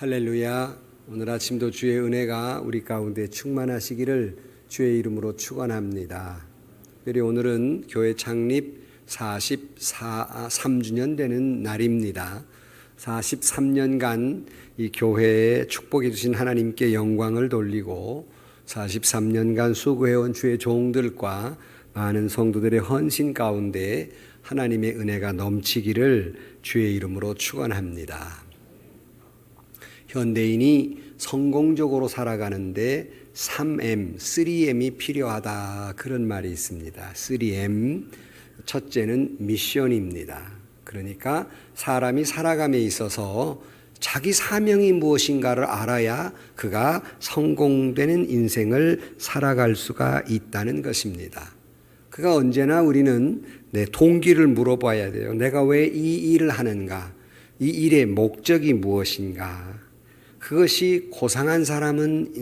할렐루야. 오늘 아침도 주의 은혜가 우리 가운데 충만하시기를 주의 이름으로 축원합니다. 특별히 오늘은 교회 창립 43주년 되는 날입니다. 43년간 이 교회에 축복해 주신 하나님께 영광을 돌리고 43년간 수고해온 주의 종들과 많은 성도들의 헌신 가운데 하나님의 은혜가 넘치기를 주의 이름으로 축원합니다. 현대인이 성공적으로 살아가는데 3M이 필요하다, 그런 말이 있습니다. 3M, 첫째는 미션입니다. 그러니까 사람이 살아감에 있어서 자기 사명이 무엇인가를 알아야 그가 성공되는 인생을 살아갈 수가 있다는 것입니다. 그가 언제나 우리는 내 동기를 물어봐야 돼요. 내가 왜 이 일을 하는가? 이 일의 목적이 무엇인가? 그것이 고상한 사람은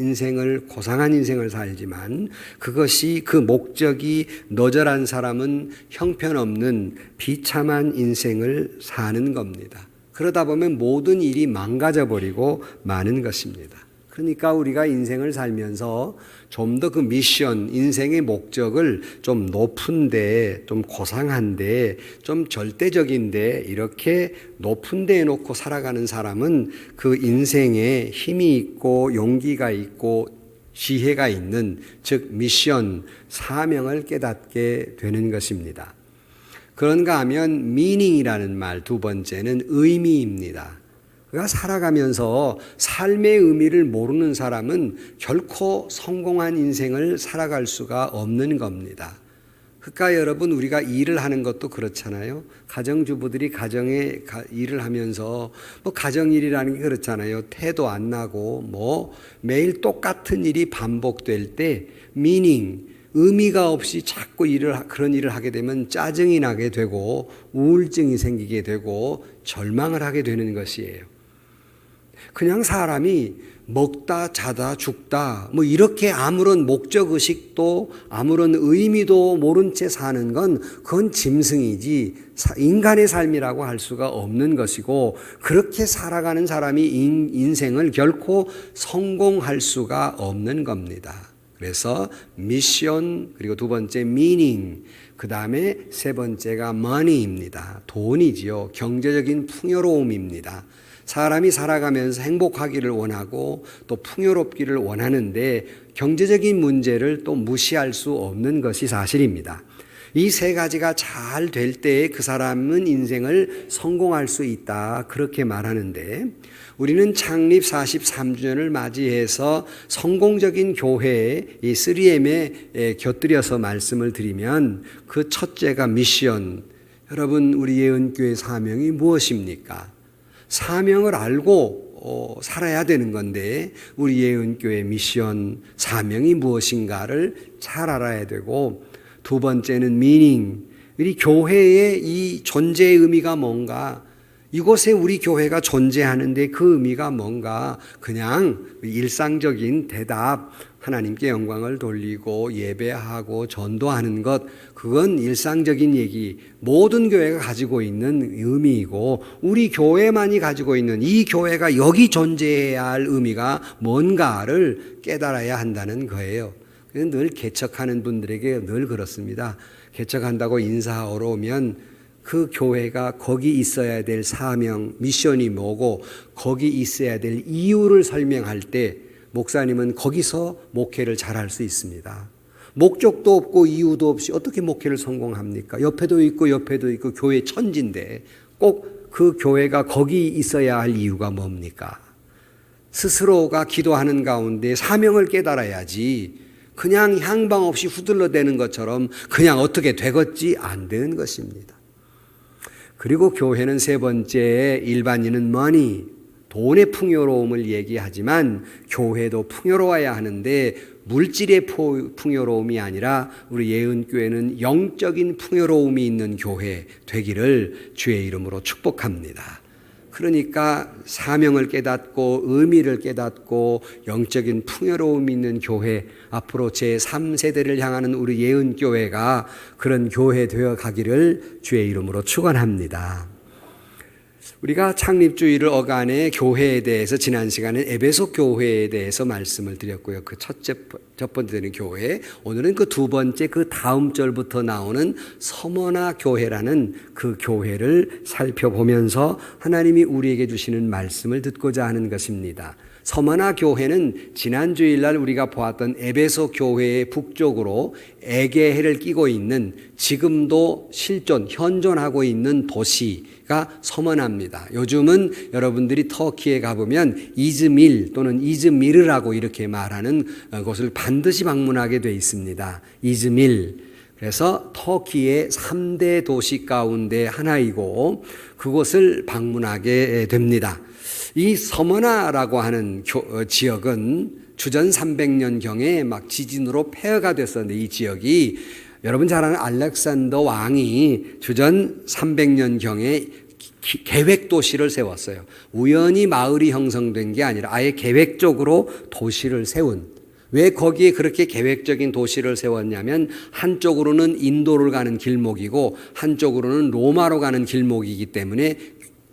고상한 인생을 살지만 그것이 그 목적이 너절한 사람은 형편없는 비참한 인생을 사는 겁니다. 그러다 보면 모든 일이 망가져 버리고 마는 것입니다. 그러니까 우리가 인생을 살면서 좀 더 그 미션, 인생의 목적을 좀 높은데, 좀 고상한데, 좀 절대적인데 이렇게 높은 데에 놓고 살아가는 사람은 그 인생에 힘이 있고 용기가 있고 지혜가 있는, 즉 미션, 사명을 깨닫게 되는 것입니다. 그런가 하면 meaning이라는 말, 두 번째는 의미입니다. 그가 살아가면서 삶의 의미를 모르는 사람은 결코 성공한 인생을 살아갈 수가 없는 겁니다. 그러니까 여러분, 우리가 일을 하는 것도 그렇잖아요. 가정주부들이 가정에 일을 하면서 가정일이라는 게 그렇잖아요. 태도 안 나고 매일 똑같은 일이 반복될 때 의미가 없이 자꾸 그런 일을 하게 되면 짜증이 나게 되고 우울증이 생기게 되고 절망을 하게 되는 것이에요. 그냥 사람이 먹다 자다 죽다 이렇게 아무런 목적의식도 아무런 의미도 모른 채 사는 건 그건 짐승이지 인간의 삶이라고 할 수가 없는 것이고, 그렇게 살아가는 사람이 인생을 결코 성공할 수가 없는 겁니다. 그래서 미션, 그리고 두 번째 meaning, 그 다음에 세 번째가 money입니다. 돈이지요. 경제적인 풍요로움입니다. 사람이 살아가면서 행복하기를 원하고 또 풍요롭기를 원하는데 경제적인 문제를 또 무시할 수 없는 것이 사실입니다. 이 세 가지가 잘 될 때 그 사람은 인생을 성공할 수 있다, 그렇게 말하는데, 우리는 창립 43주년을 맞이해서 성공적인 교회의 이 3M에 곁들여서 말씀을 드리면, 그 첫째가 미션. 여러분, 우리 예은교회 사명이 무엇입니까? 사명을 알고 살아야 되는 건데, 우리 예은교회 미션, 사명이 무엇인가를 잘 알아야 되고, 두 번째는 meaning, 우리 교회의 이 존재의 의미가 뭔가, 이곳에 우리 교회가 존재하는데 그 의미가 뭔가, 그냥 일상적인 대답, 하나님께 영광을 돌리고 예배하고 전도하는 것, 그건 일상적인 얘기, 모든 교회가 가지고 있는 의미이고, 우리 교회만이 가지고 있는, 이 교회가 여기 존재해야 할 의미가 뭔가를 깨달아야 한다는 거예요. 늘 개척하는 분들에게 늘 그렇습니다. 개척한다고 인사하러 오면 그 교회가 거기 있어야 될 사명, 미션이 뭐고 거기 있어야 될 이유를 설명할 때 목사님은 거기서 목회를 잘할 수 있습니다. 목적도 없고 이유도 없이 어떻게 목회를 성공합니까? 옆에도 있고 교회 천지인데 꼭 그 교회가 거기 있어야 할 이유가 뭡니까? 스스로가 기도하는 가운데 사명을 깨달아야지 그냥 향방 없이 후들러대는 것처럼 그냥 어떻게 되겠지, 안 되는 것입니다. 그리고 교회는 세 번째, 일반인은 money, 돈의 풍요로움을 얘기하지만 교회도 풍요로워야 하는데 물질의 풍요로움이 아니라 우리 예은교회는 영적인 풍요로움이 있는 교회 되기를 주의 이름으로 축복합니다. 그러니까 사명을 깨닫고 의미를 깨닫고 영적인 풍요로움이 있는 교회, 앞으로 제3세대를 향하는 우리 예은교회가 그런 교회 되어 가기를 주의 이름으로 축원합니다. 우리가 창립주의를 어간의 교회에 대해서 지난 시간에 에베소 교회에 대해서 말씀을 드렸고요. 그 첫 번째 되는 교회, 오늘은 그 두 번째 그 다음 절부터 나오는 서머나 교회라는 그 교회를 살펴보면서 하나님이 우리에게 주시는 말씀을 듣고자 하는 것입니다. 서머나 교회는 지난 주일날 우리가 보았던 에베소 교회의 북쪽으로 에게해를 끼고 있는 지금도 현존하고 있는 도시가 서머나입니다. 요즘은 여러분들이 터키에 가보면 이즈밀 또는 이즈미르라고 이렇게 말하는 곳을 반드시 방문하게 되어 있습니다. 이즈밀. 그래서 터키의 3대 도시 가운데 하나이고 그곳을 방문하게 됩니다. 이 서머나라고 하는 지역은 주전 300년경에 막 지진으로 폐허가 됐었는데 이 지역이 여러분 잘 아는 알렉산더 왕이 주전 300년경에 계획 도시를 세웠어요. 우연히 마을이 형성된 게 아니라 아예 계획적으로 도시를 세운. 왜 거기에 그렇게 계획적인 도시를 세웠냐면 한쪽으로는 인도를 가는 길목이고 한쪽으로는 로마로 가는 길목이기 때문에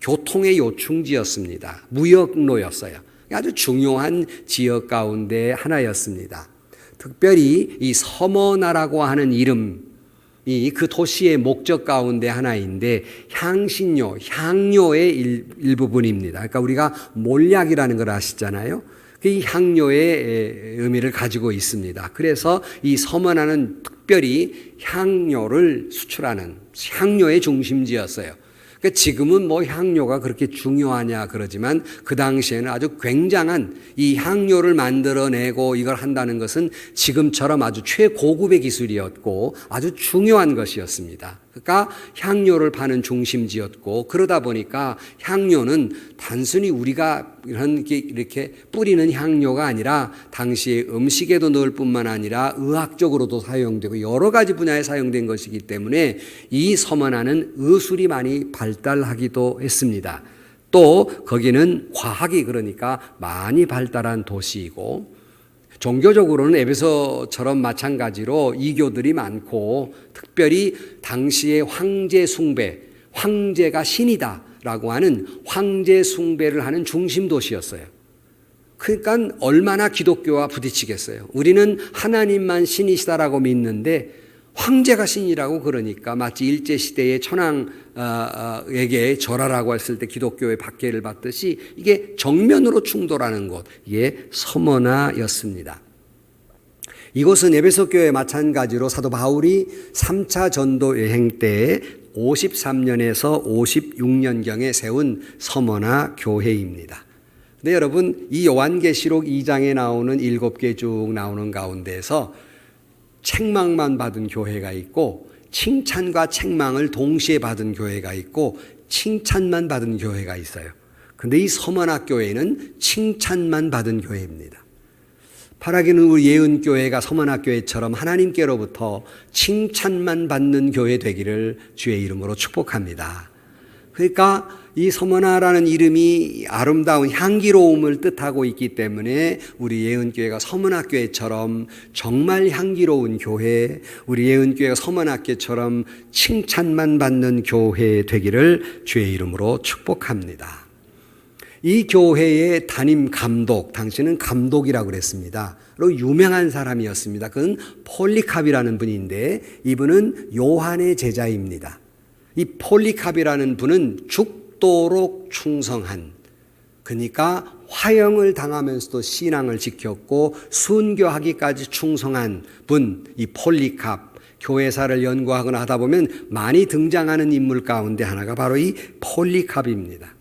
교통의 요충지였습니다. 무역로였어요. 아주 중요한 지역 가운데 하나였습니다. 특별히 이 서머나라고 하는 이름이 그 도시의 목적 가운데 하나인데 향료의 일부분입니다. 그러니까 우리가 몰약이라는 걸 아시잖아요. 이 향료의 의미를 가지고 있습니다. 그래서 이 서머나는 특별히 향료를 수출하는 향료의 중심지였어요. 그러니까 지금은 뭐 향료가 그렇게 중요하냐 그러지만 그 당시에는 아주 굉장한 이 향료를 만들어내고 이걸 한다는 것은 지금처럼 아주 최고급의 기술이었고 아주 중요한 것이었습니다. 그러니까 향료를 파는 중심지였고 그러다 보니까 향료는 단순히 우리가 이렇게 뿌리는 향료가 아니라 당시에 음식에도 넣을 뿐만 아니라 의학적으로도 사용되고 여러 가지 분야에 사용된 것이기 때문에 이 서머나는 의술이 많이 발달하기도 했습니다. 또 거기는 과학이 그러니까 많이 발달한 도시이고 종교적으로는 에베소처럼 마찬가지로 이교들이 많고 특별히 당시의 황제 숭배, 황제가 신이다라고 하는 황제 숭배를 하는 중심 도시였어요. 그러니까 얼마나 기독교와 부딪히겠어요. 우리는 하나님만 신이시다라고 믿는데 황제가 신이라고 그러니까 마치 일제시대의 천황에게 절하라고 했을 때 기독교의 박해를 받듯이 이게 정면으로 충돌하는 곳, 이게 서머나였습니다. 이곳은 에베소 교회 마찬가지로 사도 바울이 3차 전도 여행 때 53년에서 56년경에 세운 서머나 교회입니다. 근데 여러분 이 요한계시록 2장에 나오는 7개 쭉 나오는 가운데서 책망만 받은 교회가 있고 칭찬과 책망을 동시에 받은 교회가 있고 칭찬만 받은 교회가 있어요. 그런데 이 서머나 교회는 칭찬만 받은 교회입니다. 바라기는 우리 예은교회가 서머나 교회처럼 하나님께로부터 칭찬만 받는 교회 되기를 주의 이름으로 축복합니다. 그러니까 이 서머나라는 이름이 아름다운 향기로움을 뜻하고 있기 때문에 우리 예은교회가 서머나교회처럼 정말 향기로운 교회, 우리 예은교회가 서머나교회처럼 칭찬만 받는 교회 되기를 주의 이름으로 축복합니다. 이 교회의 담임 감독, 당시는 감독이라고 그랬습니다. 그리고 유명한 사람이었습니다. 그는 폴리캅이라는 분인데 이분은 요한의 제자입니다. 이 폴리캅이라는 분은 죽도록 충성한, 그러니까 화형을 당하면서도 신앙을 지켰고 순교하기까지 충성한 분, 이 폴리캅. 교회사를 연구하거나 하다 보면 많이 등장하는 인물 가운데 하나가 바로 이 폴리캅입니다.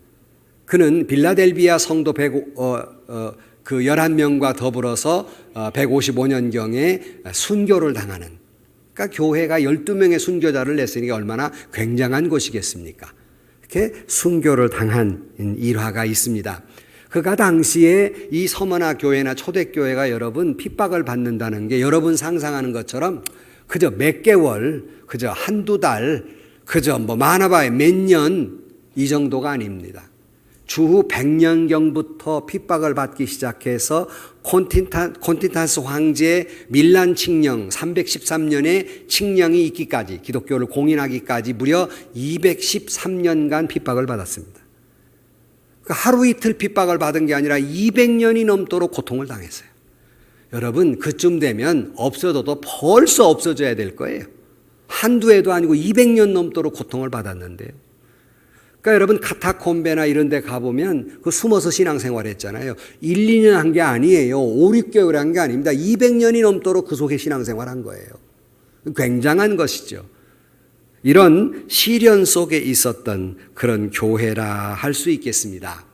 그는 빌라델비아 성도 11명과 더불어서 155년경에 순교를 당하는, 그러니까 교회가 12명의 순교자를 냈으니까 얼마나 굉장한 것이겠습니까? 이렇게 순교를 당한 일화가 있습니다. 그가 당시에 이 서머나 교회나 초대교회가 여러분 핍박을 받는다는 게 여러분 상상하는 것처럼 그저 몇 개월, 그저 한두 달, 그저 뭐 많아봐야 몇 년 이 정도가 아닙니다. 주후 100년경부터 핍박을 받기 시작해서 콘틴탄스 황제의 밀란 칙령 313년에 칙령이 있기까지, 기독교를 공인하기까지 무려 213년간 핍박을 받았습니다. 그러니까 하루 이틀 핍박을 받은 게 아니라 200년이 넘도록 고통을 당했어요. 여러분, 그쯤 되면 없어져도 벌써 없어져야 될 거예요. 한두 해도 아니고 200년 넘도록 고통을 받았는데요. 그러니까 여러분, 카타콤베나 이런 데 가보면 그 숨어서 신앙생활 했잖아요. 1, 2년 한 게 아니에요. 5, 6개월 한 게 아닙니다. 200년이 넘도록 그 속에 신앙생활 한 거예요. 굉장한 것이죠. 이런 시련 속에 있었던 그런 교회라 할 수 있겠습니다.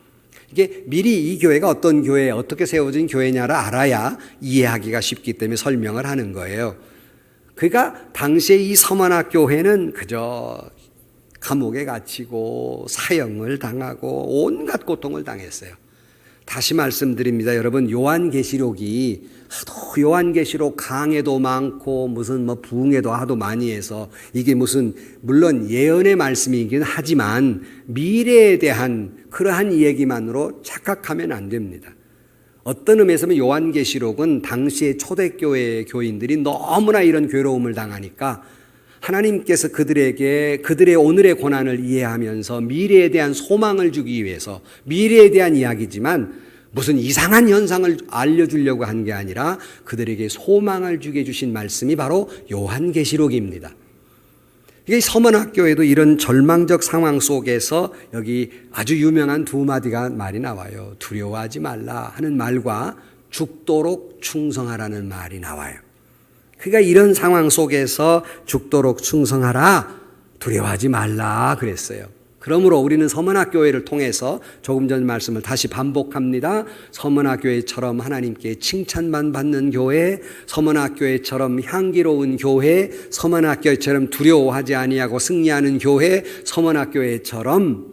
이게 미리 이 교회가 어떤 교회, 어떻게 세워진 교회냐를 알아야 이해하기가 쉽기 때문에 설명을 하는 거예요. 그러니까 당시에 이 서머나 교회는 그저 감옥에 갇히고 사형을 당하고 온갖 고통을 당했어요. 다시 말씀드립니다. 여러분, 요한계시록이 하도 요한계시록 강해도 많고 무슨 부흥회도 하도 많이 해서 이게 무슨 물론 예언의 말씀이긴 하지만 미래에 대한 그러한 얘기만으로 착각하면 안 됩니다. 어떤 의미에서 보면 요한계시록은 당시의 초대교회 교인들이 너무나 이런 괴로움을 당하니까 하나님께서 그들에게 그들의 오늘의 고난을 이해하면서 미래에 대한 소망을 주기 위해서 미래에 대한 이야기지만 무슨 이상한 현상을 알려주려고 한 게 아니라 그들에게 소망을 주게 주신 말씀이 바로 요한계시록입니다. 이게 서문학교에도 이런 절망적 상황 속에서 여기 아주 유명한 두 마디가 말이 나와요. 두려워하지 말라 하는 말과 죽도록 충성하라는 말이 나와요. 그러니까 이런 상황 속에서 죽도록 충성하라, 두려워하지 말라 그랬어요. 그러므로 우리는 서문학교회를 통해서 조금 전 말씀을 다시 반복합니다. 서문학교회처럼 하나님께 칭찬만 받는 교회, 서문학교회처럼 향기로운 교회, 서문학교회처럼 두려워하지 아니하고 승리하는 교회, 서문학교회처럼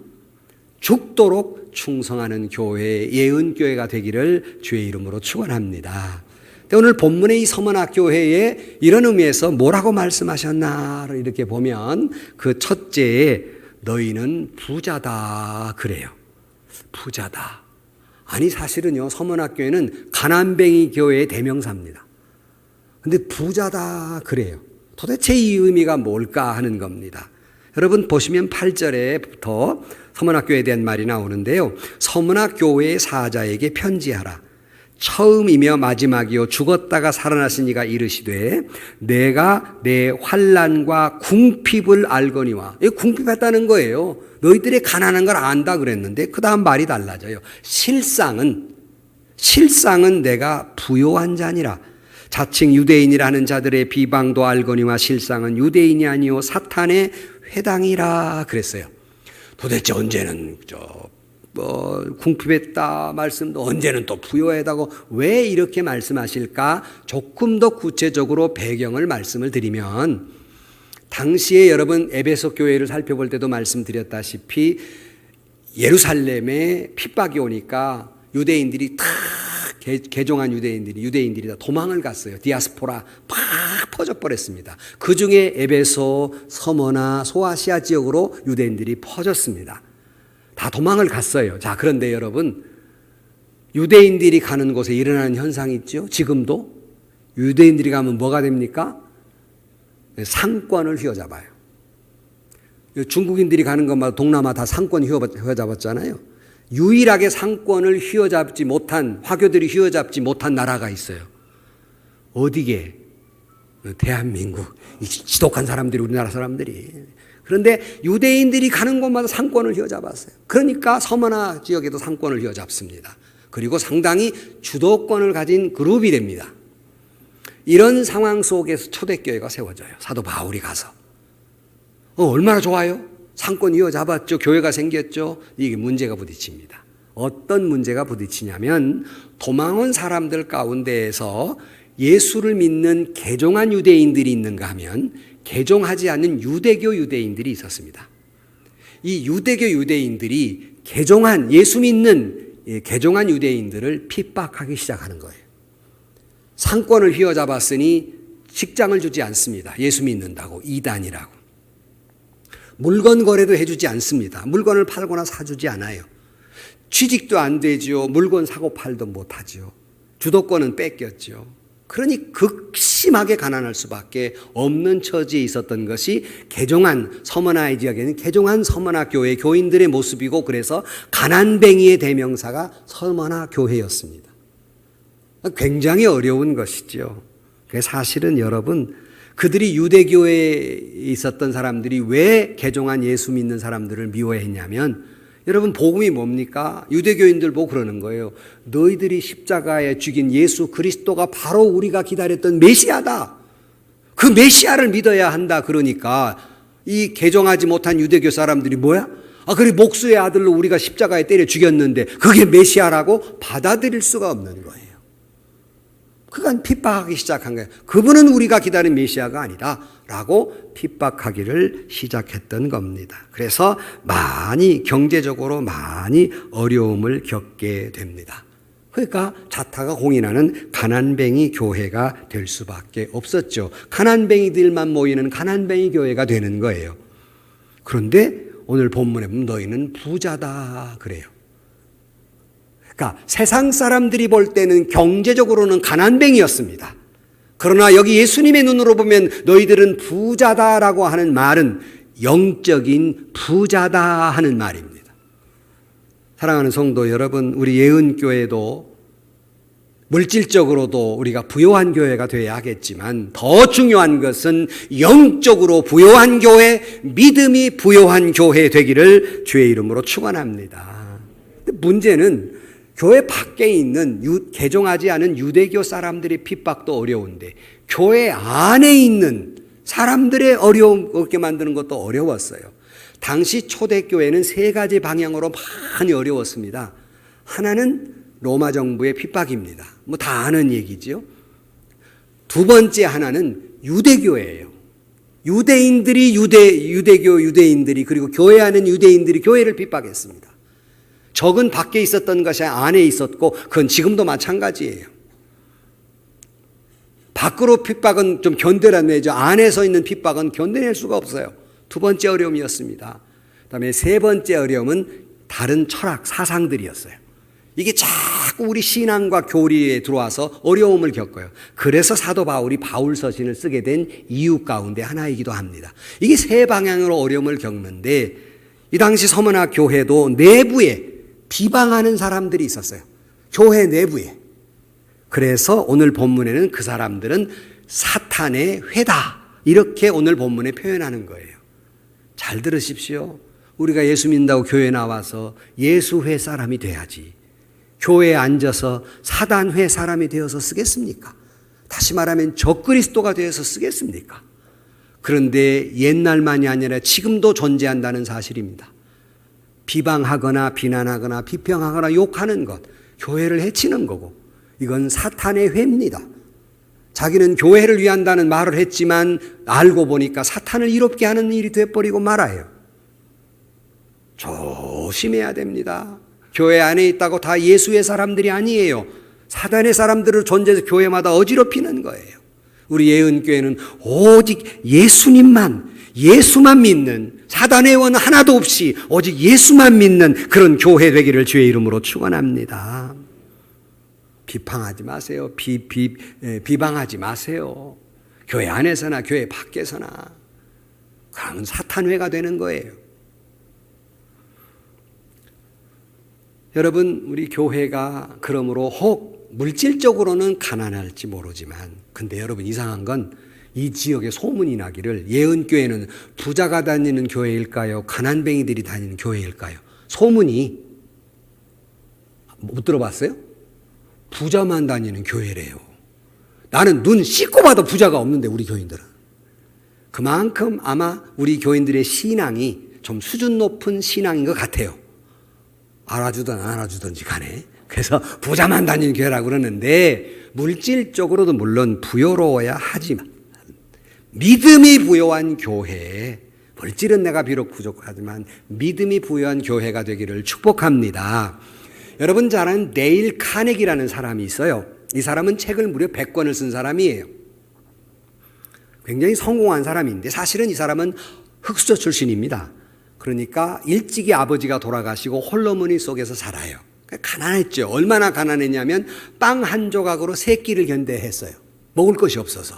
죽도록 충성하는 교회, 예은교회가 되기를 주의 이름으로 축원합니다. 오늘 본문의 이 서문학교회에 이런 의미에서 뭐라고 말씀하셨나 이렇게 보면 그 첫째에 너희는 부자다 그래요. 부자다. 아니 사실은요, 서문학교회는 가난뱅이 교회의 대명사입니다. 근데 부자다 그래요. 도대체 이 의미가 뭘까 하는 겁니다. 여러분 보시면 8절에부터 서문학교회에 대한 말이 나오는데요. 서문학교회의 사자에게 편지하라. 처음이며 마지막이요 죽었다가 살아나신 이가 이르시되 내가 내 환난과 궁핍을 알거니와. 이 궁핍했다는 거예요. 너희들이 가난한 걸 안다 그랬는데 그 다음 말이 달라져요. 실상은 내가 부요한 자니라. 자칭 유대인이라는 자들의 비방도 알거니와 실상은 유대인이 아니요 사탄의 회당이라 그랬어요. 도대체 언제는 궁핍했다 말씀도 언제는 또 부요하다고 왜 이렇게 말씀하실까? 조금 더 구체적으로 배경을 말씀을 드리면 당시에 여러분 에베소 교회를 살펴볼 때도 말씀드렸다시피 예루살렘에 핍박이 오니까 유대인들이 다 개종한 유대인들이 다 도망을 갔어요. 디아스포라 팍 퍼져버렸습니다. 그중에 에베소, 서머나, 소아시아 지역으로 유대인들이 퍼졌습니다. 다 도망을 갔어요. 자, 그런데 여러분, 유대인들이 가는 곳에 일어나는 현상이 있죠. 지금도 유대인들이 가면 뭐가 됩니까? 상권을 휘어잡아요. 중국인들이 가는 것마다 동남아 다 상권 휘어잡았잖아요. 유일하게 상권을 휘어잡지 못한, 화교들이 휘어잡지 못한 나라가 있어요. 어디게? 대한민국. 이 지독한 사람들이, 우리나라 사람들이. 그런데 유대인들이 가는 곳마다 상권을 휘어잡았어요. 그러니까 서머나 지역에도 상권을 휘어잡습니다. 그리고 상당히 주도권을 가진 그룹이 됩니다. 이런 상황 속에서 초대교회가 세워져요. 사도 바울이 가서. 얼마나 좋아요? 상권 휘어잡았죠. 교회가 생겼죠. 이게 문제가 부딪힙니다. 어떤 문제가 부딪히냐면 도망 온 사람들 가운데에서 예수를 믿는 개종한 유대인들이 있는가 하면 개종하지 않는 유대교 유대인들이 있었습니다. 이 유대교 유대인들이 개종한 예수 믿는 개종한 유대인들을 핍박하기 시작하는 거예요. 상권을 휘어잡았으니 직장을 주지 않습니다. 예수 믿는다고 이단이라고. 물건 거래도 해주지 않습니다. 물건을 팔거나 사주지 않아요. 취직도 안 되죠. 물건 사고 팔도 못하죠. 주도권은 뺏겼죠. 그러니 극심하게 가난할 수밖에 없는 처지에 있었던 것이 개종한 서머나이 지역에는 개종한 서머나 교회 교인들의 모습이고, 그래서 가난뱅이의 대명사가 서머나 교회였습니다. 굉장히 어려운 것이죠. 사실은 여러분, 그들이 유대교회에 있었던 사람들이 왜 개종한 예수 믿는 사람들을 미워했냐면, 여러분 복음이 뭡니까? 유대교인들 보고 그러는 거예요. 너희들이 십자가에 죽인 예수 그리스도가 바로 우리가 기다렸던 메시아다. 그 메시아를 믿어야 한다. 그러니까 이 개종하지 못한 유대교 사람들이 뭐야? 그래 목수의 아들로 우리가 십자가에 때려 죽였는데 그게 메시아라고 받아들일 수가 없는 거예요. 그간 핍박하기 시작한 거예요. 그분은 우리가 기다린 메시아가 아니다 라고 핍박하기를 시작했던 겁니다. 그래서 경제적으로 많이 어려움을 겪게 됩니다. 그러니까 자타가 공인하는 가난뱅이 교회가 될 수밖에 없었죠. 가난뱅이들만 모이는 가난뱅이 교회가 되는 거예요. 그런데 오늘 본문에 보면 너희는 부자다 그래요. 그러니까 세상 사람들이 볼 때는 경제적으로는 가난뱅이였습니다. 그러나 여기 예수님의 눈으로 보면 너희들은 부자다라고 하는 말은 영적인 부자다 하는 말입니다. 사랑하는 성도 여러분, 우리 예은교회도 물질적으로도 우리가 부요한 교회가 되어야 하겠지만 더 중요한 것은 영적으로 부요한 교회, 믿음이 부요한 교회 되기를 주의 이름으로 축원합니다. 문제는 교회 밖에 있는 개종하지 않은 유대교 사람들의 핍박도 어려운데 교회 안에 있는 사람들의 어렵게 만드는 것도 어려웠어요. 당시 초대교회는 세 가지 방향으로 많이 어려웠습니다. 하나는 로마 정부의 핍박입니다. 다 아는 얘기죠. 두 번째 하나는 유대교예요. 유대인들이 유대교 유대인들이 그리고 교회 안에 유대인들이 교회를 핍박했습니다. 적은 밖에 있었던 것이 안에 있었고 그건 지금도 마찬가지예요. 밖으로 핍박은 좀 견뎌내죠. 안에서 있는 핍박은 견뎌낼 수가 없어요. 두 번째 어려움이었습니다. 그다음에 세 번째 어려움은 다른 철학 사상들이었어요. 이게 자꾸 우리 신앙과 교리에 들어와서 어려움을 겪어요. 그래서 사도 바울이 바울서신을 쓰게 된 이유 가운데 하나이기도 합니다. 이게 세 방향으로 어려움을 겪는데 이 당시 서머나 교회도 내부에 비방하는 사람들이 있었어요. 교회 내부에. 그래서 오늘 본문에는 그 사람들은 사탄의 회다 이렇게 오늘 본문에 표현하는 거예요. 잘 들으십시오. 우리가 예수 믿는다고 교회에 나와서 예수회 사람이 돼야지. 교회에 앉아서 사단회 사람이 되어서 쓰겠습니까? 다시 말하면 적그리스도가 되어서 쓰겠습니까? 그런데 옛날만이 아니라 지금도 존재한다는 사실입니다. 비방하거나 비난하거나 비평하거나 욕하는 것, 교회를 해치는 거고 이건 사탄의 회입니다. 자기는 교회를 위한다는 말을 했지만 알고 보니까 사탄을 이롭게 하는 일이 돼버리고 말아요. 조심해야 됩니다. 교회 안에 있다고 다 예수의 사람들이 아니에요. 사단의 사람들을 존재해서 교회마다 어지럽히는 거예요. 우리 예은교회는 오직 예수만 믿는 사단의 원 하나도 없이 오직 예수만 믿는 그런 교회 되기를 주의 이름으로 축원합니다. 비방하지 마세요. 비방하지 마세요. 교회 안에서나 교회 밖에서나. 그러면 사탄회가 되는 거예요. 여러분, 우리 교회가 그러므로 혹 물질적으로는 가난할지 모르지만 근데 여러분 이상한 건 이 지역에 소문이 나기를 예은교회는 부자가 다니는 교회일까요? 가난뱅이들이 다니는 교회일까요? 소문이 못 들어봤어요? 부자만 다니는 교회래요. 나는 눈 씻고 봐도 부자가 없는데 우리 교인들은. 그만큼 아마 우리 교인들의 신앙이 좀 수준 높은 신앙인 것 같아요. 알아주든 안 알아주든지 간에. 그래서 부자만 다니는 교회라고 그러는데 물질적으로도 물론 부여로워야 하지만 믿음이 부여한 교회, 물질은 내가 비록 부족하지만 믿음이 부여한 교회가 되기를 축복합니다. 여러분 잘 아는 데일 카네기라는 사람이 있어요. 이 사람은 책을 무려 100권을 쓴 사람이에요. 굉장히 성공한 사람인데 사실은 이 사람은 흑수저 출신입니다. 그러니까 일찍이 아버지가 돌아가시고 홀로머니 속에서 살아요. 가난했죠. 얼마나 가난했냐면 빵 한 조각으로 세 끼를 견뎌했어요. 먹을 것이 없어서.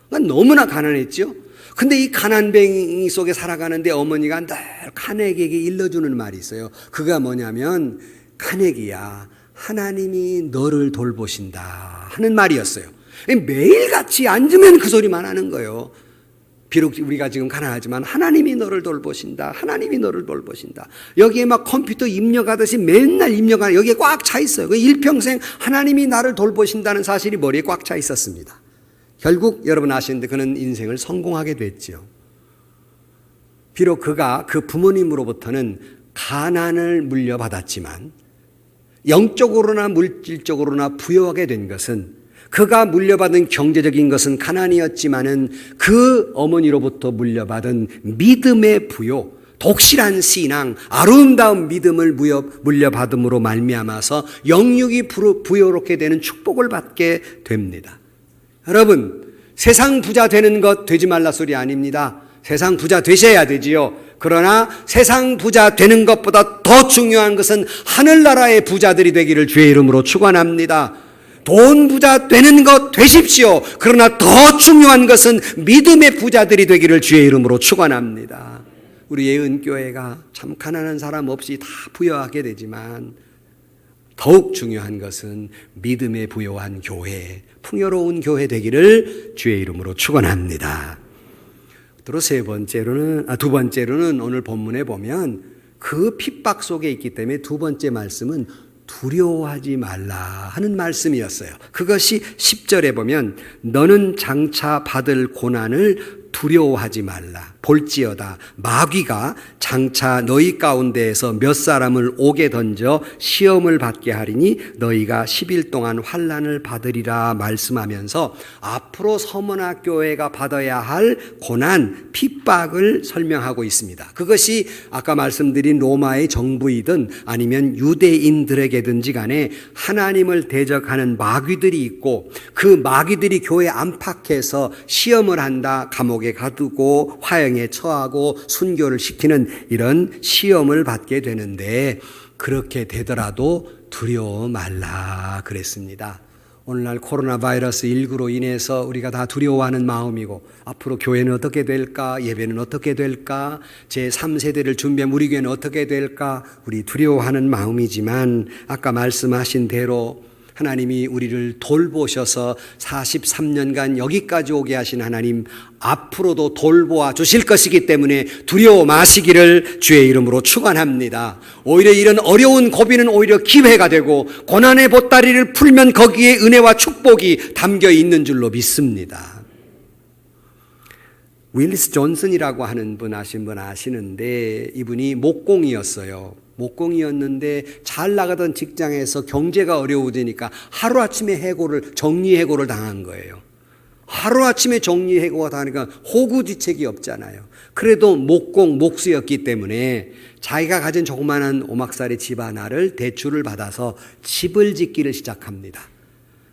그러니까 너무나 가난했죠. 근데 이 가난뱅이 속에 살아가는데 어머니가 늘 카네기에게 일러주는 말이 있어요. 그가 뭐냐면, 카네기야, 하나님이 너를 돌보신다 하는 말이었어요. 매일같이 앉으면 그 소리만 하는 거예요. 비록 우리가 지금 가난하지만 하나님이 너를 돌보신다. 하나님이 너를 돌보신다. 여기에 막 컴퓨터 입력하듯이 맨날 입력하는, 여기에 꽉 차 있어요. 그 일평생 하나님이 나를 돌보신다는 사실이 머리에 꽉 차 있었습니다. 결국 여러분 아시는데 그는 인생을 성공하게 됐죠. 비록 그가 그 부모님으로부터는 가난을 물려받았지만 영적으로나 물질적으로나 부여하게 된 것은, 그가 물려받은 경제적인 것은 가난이었지만은 그 어머니로부터 물려받은 믿음의 부요, 독실한 신앙, 아름다운 믿음을 물려받음으로 말미암아서 영육이 부여롭게 되는 축복을 받게 됩니다. 여러분, 세상 부자 되는 것 되지 말라 소리 아닙니다. 세상 부자 되셔야 되지요. 그러나 세상 부자 되는 것보다 더 중요한 것은 하늘나라의 부자들이 되기를 주의 이름으로 축원합니다. 돈 부자 되는 것 되십시오. 그러나 더 중요한 것은 믿음의 부자들이 되기를 주의 이름으로 축원합니다. 우리 예은교회가 참 가난한 사람 없이 다 부여하게 되지만 더욱 중요한 것은 믿음에 부여한 교회, 풍요로운 교회 되기를 주의 이름으로 축원합니다. 또 두 번째로는 오늘 본문에 보면 그 핍박 속에 있기 때문에 두 번째 말씀은 두려워하지 말라 하는 말씀이었어요. 그것이 10절에 보면 너는 장차 받을 고난을 두려워하지 말라. 볼지어다 마귀가 장차 너희 가운데에서 몇 사람을 옥에 던져 시험을 받게 하리니 너희가 10일 동안 환난을 받으리라 말씀하면서 앞으로 서문학교회가 받아야 할 고난, 핍박을 설명하고 있습니다. 그것이 아까 말씀드린 로마의 정부이든 아니면 유대인들에게든지 간에 하나님을 대적하는 마귀들이 있고, 그 마귀들이 교회 안팎에서 시험을 한다, 감옥에 가두고 화형에 처하고 순교를 시키는 이런 시험을 받게 되는데, 그렇게 되더라도 두려워 말라 그랬습니다. 오늘날 코로나 바이러스 19로 인해서 우리가 다 두려워하는 마음이고, 앞으로 교회는 어떻게 될까, 예배는 어떻게 될까, 제3세대를 준비한 우리 교회는 어떻게 될까, 우리 두려워하는 마음이지만 아까 말씀하신 대로 하나님이 우리를 돌보셔서 43년간 여기까지 오게 하신 하나님, 앞으로도 돌보아 주실 것이기 때문에 두려워 마시기를 주의 이름으로 축원합니다. 오히려 이런 어려운 고비는 오히려 기회가 되고, 고난의 보따리를 풀면 거기에 은혜와 축복이 담겨 있는 줄로 믿습니다. 윌리스 존슨이라고 하는 분 아시는데, 이분이 목공이었어요. 목공이었는데 잘 나가던 직장에서 경제가 어려워지니까 하루아침에 정리해고를 당한 거예요. 하루아침에 정리해고가 당하니까 호구지책이 없잖아요. 그래도 목수였기 때문에 자기가 가진 조그마한 오막살이 집 하나를 대출을 받아서 집을 짓기를 시작합니다.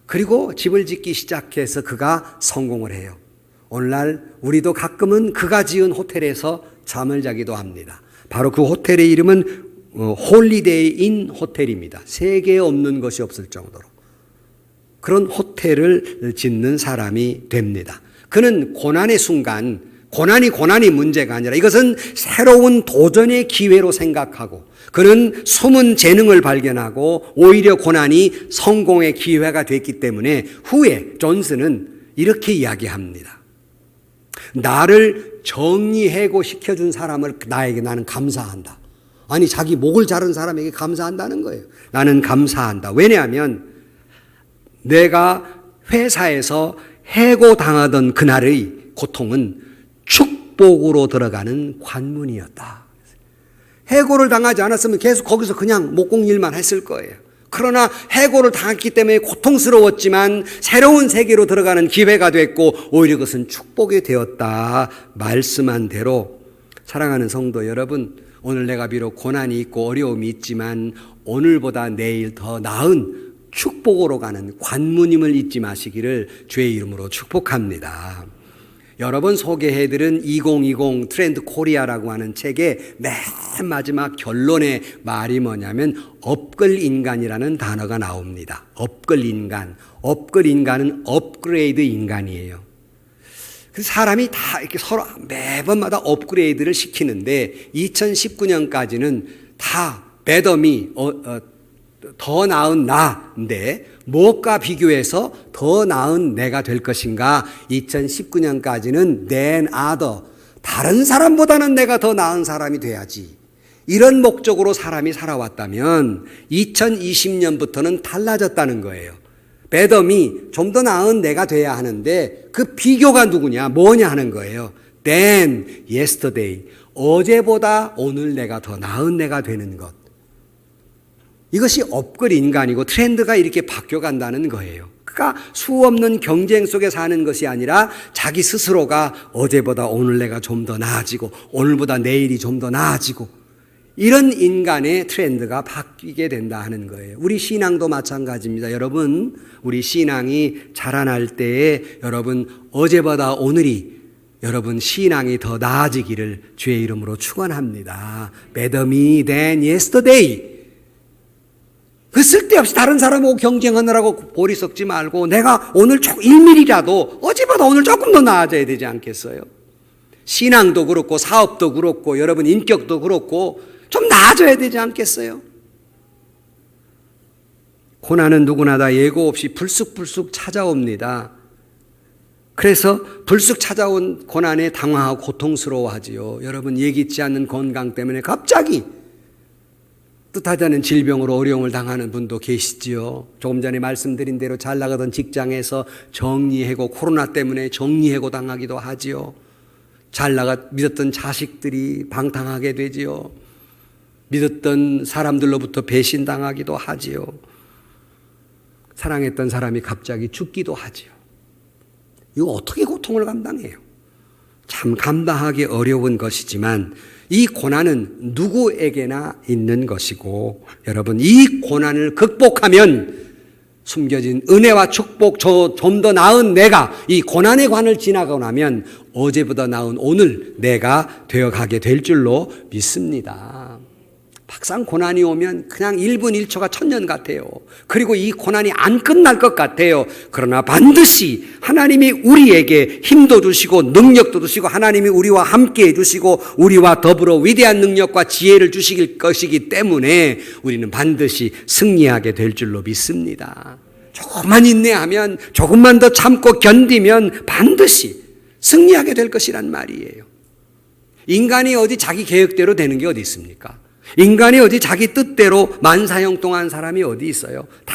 그리고 집을 짓기 시작해서 그가 성공을 해요. 오늘날 우리도 가끔은 그가 지은 호텔에서 잠을 자기도 합니다. 바로 그 호텔의 이름은 홀리데이 인 호텔입니다. 세계에 없는 것이 없을 정도로 그런 호텔을 짓는 사람이 됩니다. 그는 고난의 순간, 고난이 문제가 아니라 이것은 새로운 도전의 기회로 생각하고, 그는 숨은 재능을 발견하고 오히려 고난이 성공의 기회가 됐기 때문에 후에 존슨은 이렇게 이야기합니다. 나를 정리해고 시켜준 사람을 나에게 나는 감사한다. 아니, 자기 목을 자른 사람에게 감사한다는 거예요. 나는 감사한다. 왜냐하면 내가 회사에서 해고당하던 그날의 고통은 축복으로 들어가는 관문이었다. 해고를 당하지 않았으면 계속 거기서 그냥 목공 일만 했을 거예요. 그러나 해고를 당했기 때문에 고통스러웠지만 새로운 세계로 들어가는 기회가 됐고, 오히려 그것은 축복이 되었다. 말씀한 대로 사랑하는 성도 여러분, 오늘 내가 비록 고난이 있고 어려움이 있지만 오늘보다 내일 더 나은 축복으로 가는 관문임을 잊지 마시기를 주의 이름으로 축복합니다. 여러 번 소개해드린 2020 트렌드 코리아라고 하는 책의 맨 마지막 결론의 말이 뭐냐면 업글 인간이라는 단어가 나옵니다. 업글 인간. 업글 인간은 업그레이드 인간이에요. 사람이 다 이렇게 서로 매번마다 업그레이드를 시키는데 2019년까지는 다 better 더 나은 나인데 무엇과 비교해서 더 나은 내가 될 것인가? 2019년까지는 than other, 다른 사람보다는 내가 더 나은 사람이 돼야지. 이런 목적으로 사람이 살아왔다면 2020년부터는 달라졌다는 거예요. better me, 좀 더 나은 내가 돼야 하는데 그 비교가 누구냐, 뭐냐 하는 거예요. than yesterday, 어제보다 오늘 내가 더 나은 내가 되는 것. 이것이 업글 인간이고 트렌드가 이렇게 바뀌어간다는 거예요. 그러니까 수없는 경쟁 속에 사는 것이 아니라 자기 스스로가 어제보다 오늘 내가 좀 더 나아지고 오늘보다 내일이 좀 더 나아지고 이런 인간의 트렌드가 바뀌게 된다 하는 거예요. 우리 신앙도 마찬가지입니다. 여러분, 우리 신앙이 자라날 때에 여러분 어제보다 오늘이 여러분 신앙이 더 나아지기를 주의 이름으로 축원합니다. Better me than yesterday. 그 쓸데없이 다른 사람하고 경쟁하느라고 볼이 썩지 말고 내가 오늘 조금 1mm라도 어제보다 오늘 조금 더 나아져야 되지 않겠어요? 신앙도 그렇고 사업도 그렇고 여러분 인격도 그렇고 좀 나아져야 되지 않겠어요? 고난은 누구나 다 예고 없이 불쑥불쑥 찾아옵니다. 그래서 불쑥 찾아온 고난에 당황하고 고통스러워하지요. 여러분 예기치 않는 건강 때문에 갑자기 뜻하지 않은 질병으로 어려움을 당하는 분도 계시지요. 조금 전에 말씀드린 대로 잘 나가던 직장에서 정리해고 코로나 때문에 정리해고 당하기도 하지요. 잘 믿었던 자식들이 방탕하게 되지요. 믿었던 사람들로부터 배신당하기도 하지요. 사랑했던 사람이 갑자기 죽기도 하지요. 이거 어떻게 고통을 감당해요? 참 감당하기 어려운 것이지만 이 고난은 누구에게나 있는 것이고 여러분 이 고난을 극복하면 숨겨진 은혜와 축복, 좀 더 나은 내가 이 고난의 관을 지나고 나면 어제보다 나은 오늘 내가 되어가게 될 줄로 믿습니다. 막상 고난이 오면 그냥 1분 1초가 1000년 같아요. 그리고 이 고난이 안 끝날 것 같아요. 그러나 반드시 하나님이 우리에게 힘도 주시고 능력도 주시고 하나님이 우리와 함께 해주시고 우리와 더불어 위대한 능력과 지혜를 주실 것이기 때문에 우리는 반드시 승리하게 될 줄로 믿습니다. 조금만 인내하면 조금만 더 참고 견디면 반드시 승리하게 될 것이란 말이에요. 인간이 어디 자기 계획대로 되는 게 어디 있습니까? 인간이 어디 자기 뜻대로 만사형통한 사람이 어디 있어요? 다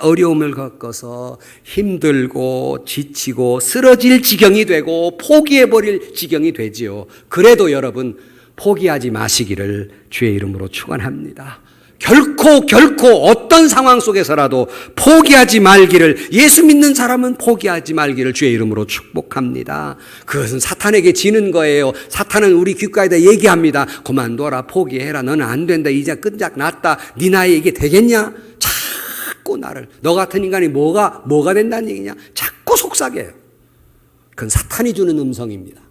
어려움을 겪어서 힘들고 지치고 쓰러질 지경이 되고 포기해버릴 지경이 되지요. 그래도 여러분 포기하지 마시기를 주의 이름으로 축원합니다. 결코 어떤 상황 속에서라도 포기하지 말기를, 예수 믿는 사람은 포기하지 말기를 주의 이름으로 축복합니다. 그것은 사탄에게 지는 거예요. 사탄은 우리 귓가에다 얘기합니다. 그만둬라, 포기해라, 너는 안 된다, 이제 끝났다, 네 나이에 이게 되겠냐? 자꾸 나를, 너 같은 인간이 뭐가 된다는 얘기냐? 자꾸 속삭여요. 그건 사탄이 주는 음성입니다.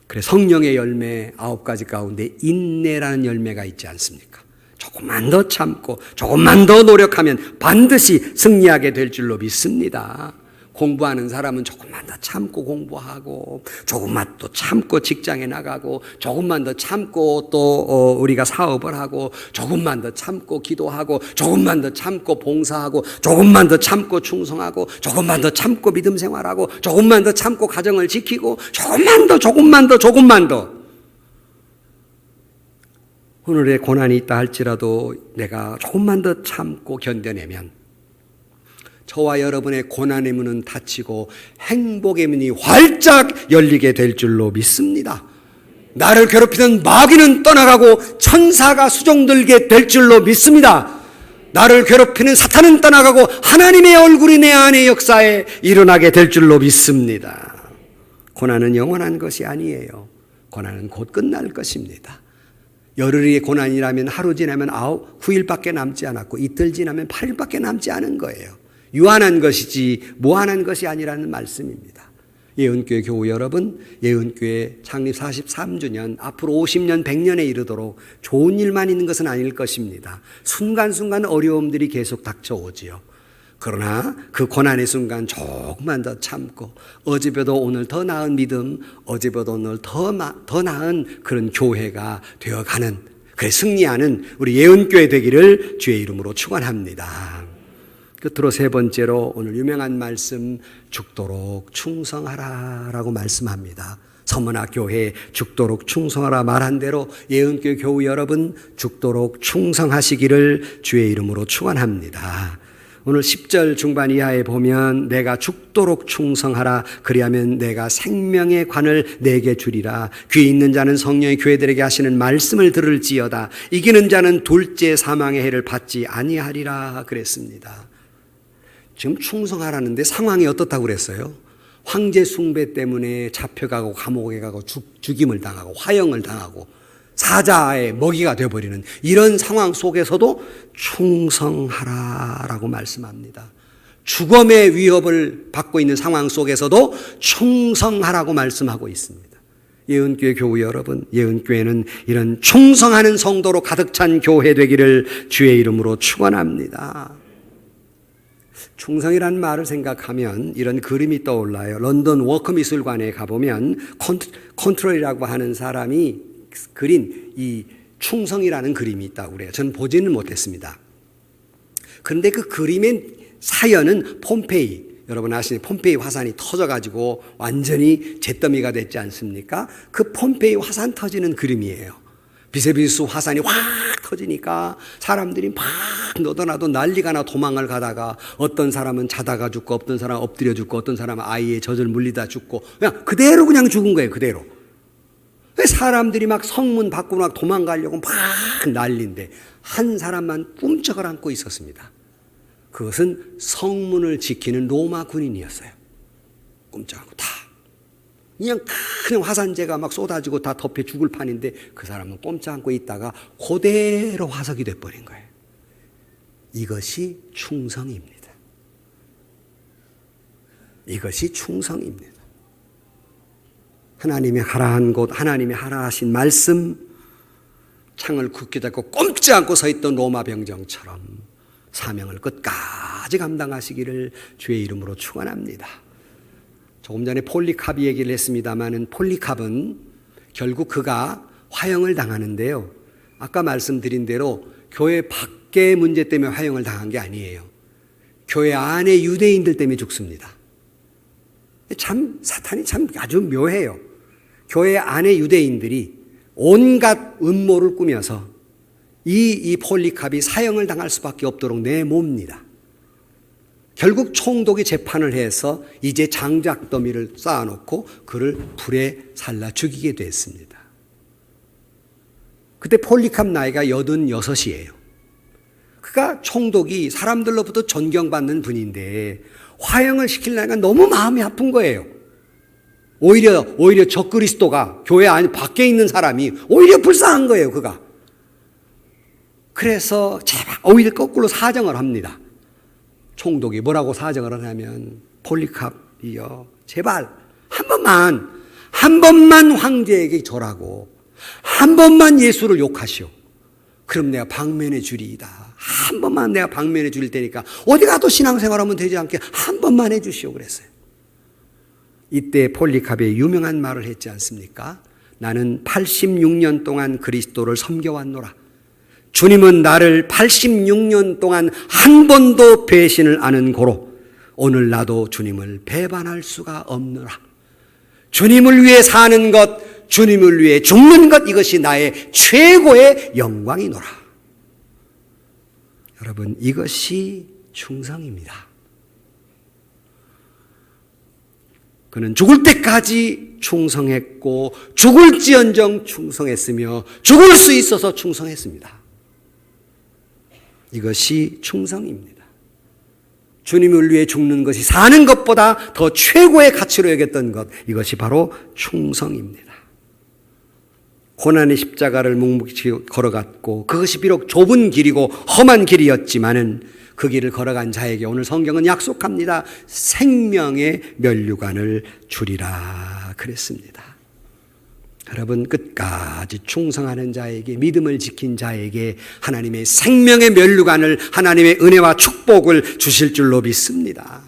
그래 성령의 열매 9가지 가운데 인내라는 열매가 있지 않습니까? 조금만 더 참고 조금만 더 노력하면 반드시 승리하게 될 줄로 믿습니다. 공부하는 사람은 조금만 더 참고 공부하고 조금만 더 참고 직장에 나가고 조금만 더 참고 또 우리가 사업을 하고 조금만 더 참고 기도하고 조금만 더 참고 봉사하고 조금만 더 참고 충성하고 조금만 더 참고 믿음 생활하고 조금만 더 참고 가정을 지키고 조금만 더 오늘의 고난이 있다 할지라도 내가 조금만 더 참고 견뎌내면 저와 여러분의 고난의 문은 닫히고 행복의 문이 활짝 열리게 될 줄로 믿습니다. 나를 괴롭히는 마귀는 떠나가고 천사가 수종들게 될 줄로 믿습니다. 나를 괴롭히는 사탄은 떠나가고 하나님의 얼굴이 내 안의 역사에 일어나게 될 줄로 믿습니다. 고난은 영원한 것이 아니에요. 고난은 곧 끝날 것입니다. 열흘의 고난이라면 하루 지나면 9일밖에 남지 않았고 이틀 지나면 8일밖에 남지 않은 거예요. 유한한 것이지 무한한 것이 아니라는 말씀입니다. 예은교회 교우 여러분, 예은교회 창립 43주년, 앞으로 50년, 100년에 이르도록 좋은 일만 있는 것은 아닐 것입니다. 순간순간 어려움들이 계속 닥쳐오지요. 그러나 그 고난의 순간 조금만 더 참고 어제보다 오늘 더 나은 믿음, 어제보다 오늘 더 나은 그런 교회가 되어가는, 그래 승리하는 우리 예은교회 되기를 주의 이름으로 축원합니다. 끝으로 세 번째로 오늘 유명한 말씀, 죽도록 충성하라라고 말씀합니다. 서문학교회 죽도록 충성하라 말한 대로 예은교회 교우 여러분 죽도록 충성하시기를 주의 이름으로 축원합니다. 오늘 10절 중반 이하에 보면 내가 죽도록 충성하라, 그리하면 내가 생명의 관을 내게 주리라. 귀 있는 자는 성령의 교회들에게 하시는 말씀을 들을지어다. 이기는 자는 둘째 사망의 해를 받지 아니하리라 그랬습니다. 지금 충성하라는데 상황이 어떻다고 그랬어요? 황제 숭배 때문에 잡혀가고 감옥에 가고 죽임을 당하고 화형을 당하고 사자의 먹이가 되어버리는 이런 상황 속에서도 충성하라라고 말씀합니다. 죽음의 위협을 받고 있는 상황 속에서도 충성하라고 말씀하고 있습니다. 예은교회 교우 여러분, 예은교회는 이런 충성하는 성도로 가득 찬 교회 되기를 주의 이름으로 축원합니다. 충성이라는 말을 생각하면 이런 그림이 떠올라요. 런던 워크미술관에 가보면 컨트롤이라고 하는 사람이 그린 이 충성이라는 그림이 있다고 그래요. 저는 보지는 못했습니다. 그런데 그 그림의 사연은 폼페이, 여러분 아시는 폼페이 화산이 터져가지고 완전히 잿더미가 됐지 않습니까? 그 폼페이 화산 터지는 그림이에요. 비세비스 화산이 확 터지니까 사람들이 막 너도나도 난리가 나 도망을 가다가 어떤 사람은 자다가 죽고 어떤 사람은 엎드려 죽고 어떤 사람은 아이의 젖을 물리다 죽고 그냥 그대로 그냥 죽은 거예요. 그대로. 사람들이 막 성문 밖으로 막 도망가려고 막 난리인데 한 사람만 꿈쩍을 안고 있었습니다. 그것은 성문을 지키는 로마 군인이었어요. 꿈쩍 안고 다. 그냥 화산재가 막 쏟아지고 다 덮여 죽을 판인데 그 사람은 꼼짝 않고 있다가 그대로 화석이 돼버린 거예요. 이것이 충성입니다. 이것이 충성입니다. 하나님이 하라 한 곳, 하나님이 하라 하신 말씀, 창을 굳게 잡고 꼼짝 않고 서 있던 로마 병정처럼 사명을 끝까지 감당하시기를 주의 이름으로 축원합니다. 조금 전에 폴리캅 얘기를 했습니다마는 폴리캅은 결국 그가 화형을 당하는데요. 아까 말씀드린 대로 교회 밖의 문제 때문에 화형을 당한 게 아니에요. 교회 안에 유대인들 때문에 죽습니다. 참 사탄이 참 아주 묘해요. 교회 안에 유대인들이 온갖 음모를 꾸며서 이 폴리캅이 사형을 당할 수밖에 없도록 내몹니다. 결국 총독이 재판을 해서 이제 장작 더미를 쌓아놓고 그를 불에 살라 죽이게 됐습니다. 그때 폴리캅 나이가 86이에요. 그가 총독이 사람들로부터 존경받는 분인데 화형을 시키려니까 너무 마음이 아픈 거예요. 오히려 적그리스도가 교회 안 밖에 있는 사람이 오히려 불쌍한 거예요. 그가. 그래서 제발 오히려 거꾸로 사정을 합니다. 총독이 뭐라고 사정을 하냐면 폴리캅이요, 제발 한 번만 황제에게 절하고 한 번만 예수를 욕하시오. 그럼 내가 방면해 주리이다. 한 번만 내가 방면해 줄 테니까 어디 가도 신앙생활하면 되지 않게 한 번만 해 주시오 그랬어요. 이때 폴리캅이 유명한 말을 했지 않습니까? 나는 86년 동안 그리스도를 섬겨왔노라. 주님은 나를 86년 동안 한 번도 배신을 안 고로 오늘 나도 주님을 배반할 수가 없노라. 주님을 위해 사는 것, 주님을 위해 죽는 것, 이것이 나의 최고의 영광이노라. 여러분, 이것이 충성입니다. 그는 죽을 때까지 충성했고 죽을지언정 충성했으며 죽을 수 있어서 충성했습니다. 이것이 충성입니다. 주님을 위해 죽는 것이 사는 것보다 더 최고의 가치로 여겼던 것, 이것이 바로 충성입니다. 고난의 십자가를 묵묵히 걸어갔고 그것이 비록 좁은 길이고 험한 길이었지만은 그 길을 걸어간 자에게 오늘 성경은 약속합니다. 생명의 면류관을 주리라 그랬습니다. 여러분, 끝까지 충성하는 자에게, 믿음을 지킨 자에게 하나님의 생명의 면류관을, 하나님의 은혜와 축복을 주실 줄로 믿습니다.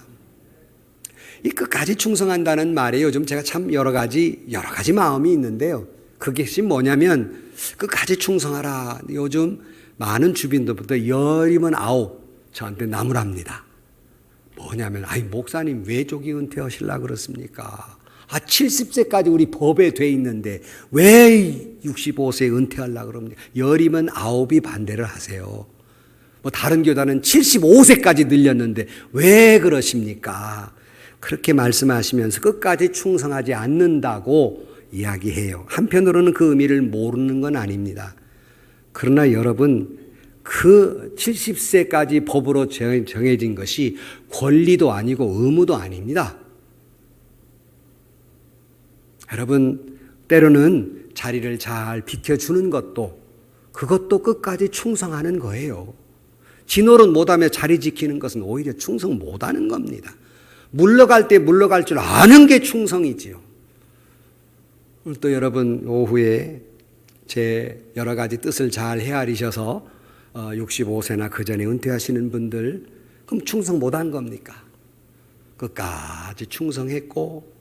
이 끝까지 충성한다는 말에 요즘 제가 참 여러 가지 마음이 있는데요. 그것이 뭐냐면 끝까지 충성하라. 요즘 많은 주민들부터 열이면 아홉 저한테 나무랍니다. 뭐냐면, 목사님 왜 조기 은퇴하시려고 그렇습니까? 70세까지 우리 법에 돼 있는데 왜 65세에 은퇴하려고 그럽니까? 열이면 아홉이 반대를 하세요. 다른 교단은 75세까지 늘렸는데 왜 그러십니까? 그렇게 말씀하시면서 끝까지 충성하지 않는다고 이야기해요. 한편으로는 그 의미를 모르는 건 아닙니다. 그러나 여러분, 그 70세까지 법으로 정해진 것이 권리도 아니고 의무도 아닙니다. 여러분, 때로는 자리를 잘 비켜주는 그것도 끝까지 충성하는 거예요. 진노를 못하며 자리 지키는 것은 오히려 충성 못하는 겁니다. 물러갈 때 물러갈 줄 아는 게 충성이지요. 오늘 또 여러분 오후에 제 여러 가지 뜻을 잘 헤아리셔서 65세나 그 전에 은퇴하시는 분들, 그럼 충성 못한 겁니까? 끝까지 충성했고,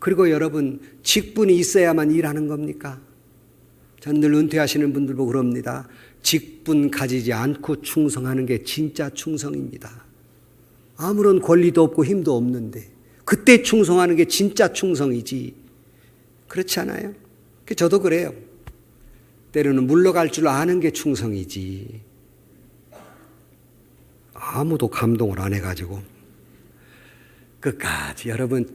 그리고 여러분 직분이 있어야만 일하는 겁니까? 저는 늘 은퇴하시는 분들 보고 그럽니다. 직분 가지지 않고 충성하는 게 진짜 충성입니다. 아무런 권리도 없고 힘도 없는데 그때 충성하는 게 진짜 충성이지. 그렇지 않아요? 저도 그래요. 때로는 물러갈 줄 아는 게 충성이지. 아무도 감동을 안 해가지고 끝까지 여러분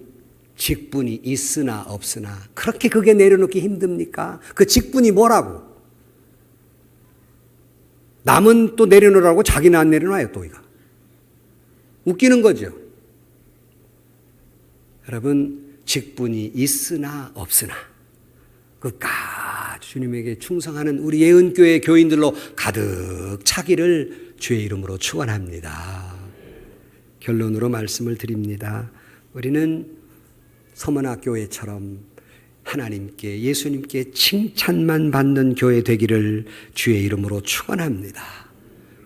직분이 있으나 없으나 그렇게 그게 내려놓기 힘듭니까? 그 직분이 뭐라고? 남은 또 내려놓으라고 자기는 안 내려놔요. 또 이거 웃기는 거죠. 여러분, 직분이 있으나 없으나 끝까지 주님에게 충성하는 우리 예은교회 교인들로 가득 차기를 주의 이름으로 축원합니다. 결론으로 말씀을 드립니다. 우리는 서문화교회처럼 하나님께, 예수님께 칭찬만 받는 교회 되기를 주의 이름으로 축원합니다.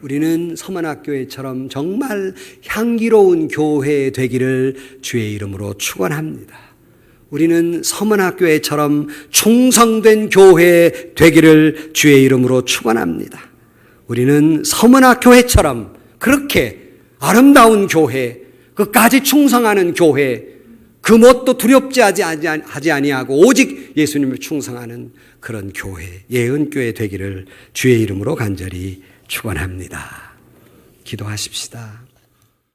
우리는 서문학교회처럼 정말 향기로운 교회 되기를 주의 이름으로 축원합니다. 우리는 서문학교회처럼 충성된 교회 되기를 주의 이름으로 축원합니다. 우리는 서문학교회처럼 그렇게 아름다운 교회, 끝까지 충성하는 교회, 그 뭣도 두렵지 하지 아니하고 오직 예수님을 충성하는 그런 교회, 예은교회 되기를 주의 이름으로 간절히 축원합니다. 기도하십시다.